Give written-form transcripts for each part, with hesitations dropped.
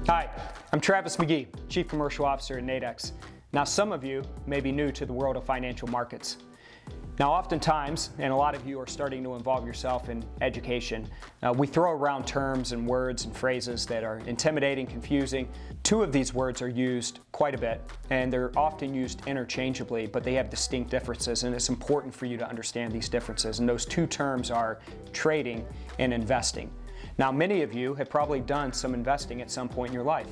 Hi, I'm Travis McGee, Chief Commercial Officer at Nadex. Now, some of you may be new to the world of financial markets. Now, oftentimes, and a lot of you are starting to involve yourself in education, we throw around terms and words and phrases that are intimidating, confusing. Two of these words are used quite a bit, and they're often used interchangeably, but they have distinct differences, and it's important for you to understand these differences. And those two terms are trading and investing. Now, many of you have probably done some investing at some point in your life,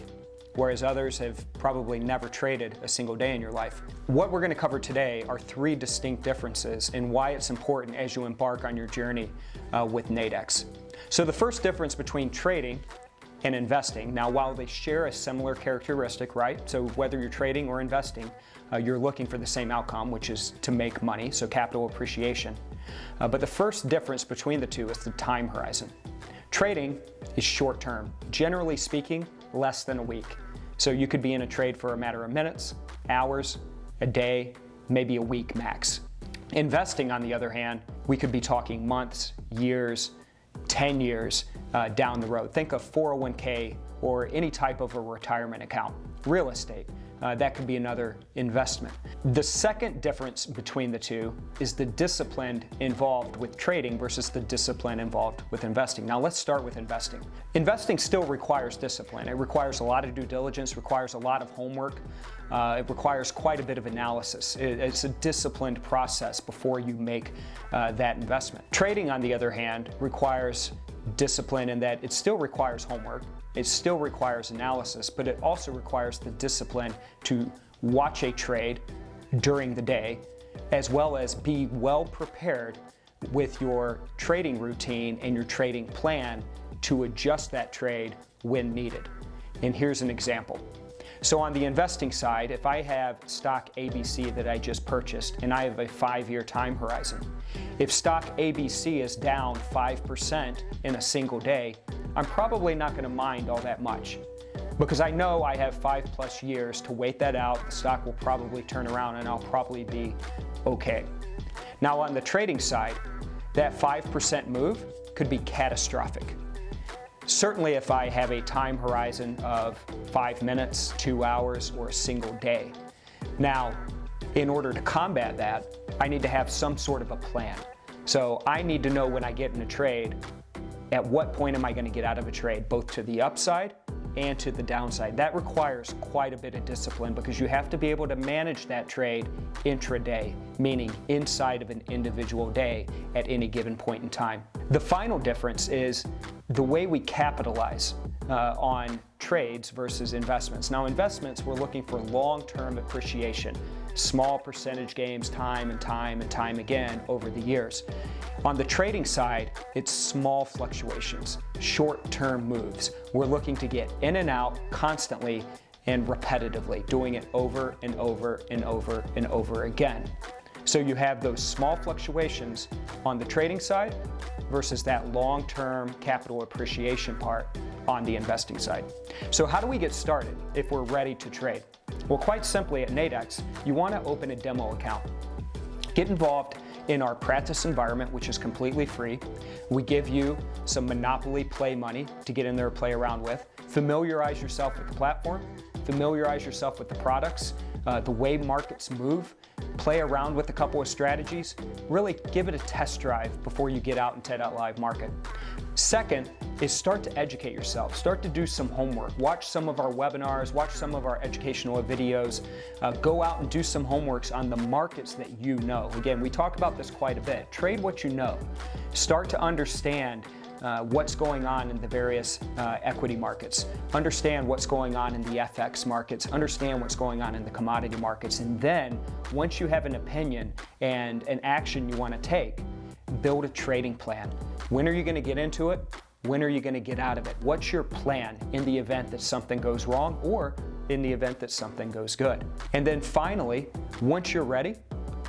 whereas others have probably never traded a single day in your life. What we're going to cover today are three distinct differences and why it's important as you embark on your journey with Nadex. So the first difference between trading and investing, now while they share a similar characteristic, right? So whether you're trading or investing, you're looking for the same outcome, which is to make money, so capital appreciation. But the first difference between the two is the time horizon. Trading is short term, generally speaking, less than a week. So you could be in a trade for a matter of minutes, hours, a day, maybe a week max. Investing, on the other hand, we could be talking months, years, 10 years down the road. Think of 401k or any type of a retirement account. Real estate, that could be another investment. The second difference between the two is the discipline involved with trading versus the discipline involved with investing. Now let's start with investing. Investing still requires discipline. It requires a lot of due diligence, requires a lot of homework. It requires quite a bit of analysis. It's a disciplined process before you make that investment. Trading, on the other hand, requires discipline in that it still requires homework. It still requires analysis, but it also requires the discipline to watch a trade during the day, as well as be well prepared with your trading routine and your trading plan to adjust that trade when needed. And here's an example. So on the investing side, if I have stock ABC that I just purchased and I have a 5-year time horizon, if stock ABC is down 5% in a single day, I'm probably not going to mind all that much because I know I have 5+ years to wait that out. The stock will probably turn around and I'll probably be okay. Now on the trading side, that 5% move could be catastrophic. Certainly if I have a time horizon of 5 minutes, 2 hours, or a single day. Now, in order to combat that, I need to have some sort of a plan. So I need to know when I get in a trade, at what point am I going to get out of a trade, both to the upside and to the downside. That requires quite a bit of discipline because you have to be able to manage that trade intraday, meaning inside of an individual day at any given point in time. The final difference is the way we capitalize on trades versus investments. Now, investments, we're looking for long-term appreciation, small percentage gains time and time again over the years. On the trading side, it's small fluctuations, short-term moves. We're looking to get in and out constantly and repetitively, doing it over and over and over and over again. So you have those small fluctuations on the trading side versus that long-term capital appreciation part on the investing side. So how do we get started if we're ready to trade? Well, quite simply at Nadex, you want to open a demo account. Get involved in our practice environment, which is completely free. We give you some Monopoly play money to get in there and play around with. Familiarize yourself with the platform, familiarize yourself with the products, the way markets move, play around with a couple of strategies, really give it a test drive before you get out into that live market. Second is start to educate yourself. Start to do some homework. Watch some of our webinars, watch some of our educational videos. Go out and do some homeworks on the markets that you know. Again, we talk about this quite a bit. Trade what you know. Start to understand what's going on in the various equity markets. Understand what's going on in the FX markets. Understand what's going on in the commodity markets. And then, once you have an opinion and an action you want to take, build a trading plan. When are you going to get into it? When are you going to get out of it? What's your plan in the event that something goes wrong or in the event that something goes good? And then finally, once you're ready,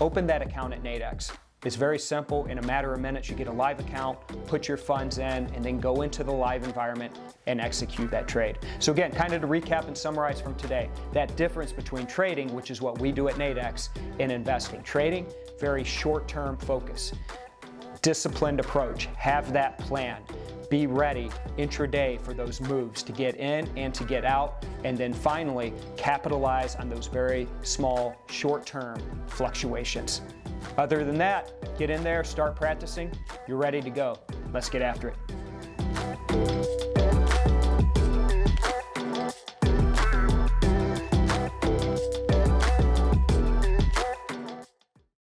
open that account at Nadex. It's very simple. In a matter of minutes, you get a live account, put your funds in, and then go into the live environment and execute that trade. So again, kind of to recap and summarize from today, that difference between trading, which is what we do at Nadex, and investing. Trading, very short-term focus. disciplined approach. Have that plan. Be ready intraday for those moves to get in and to get out, and then finally capitalize on those very small short-term fluctuations. Other than that, get in there, start practicing. You're ready to go. Let's get after it.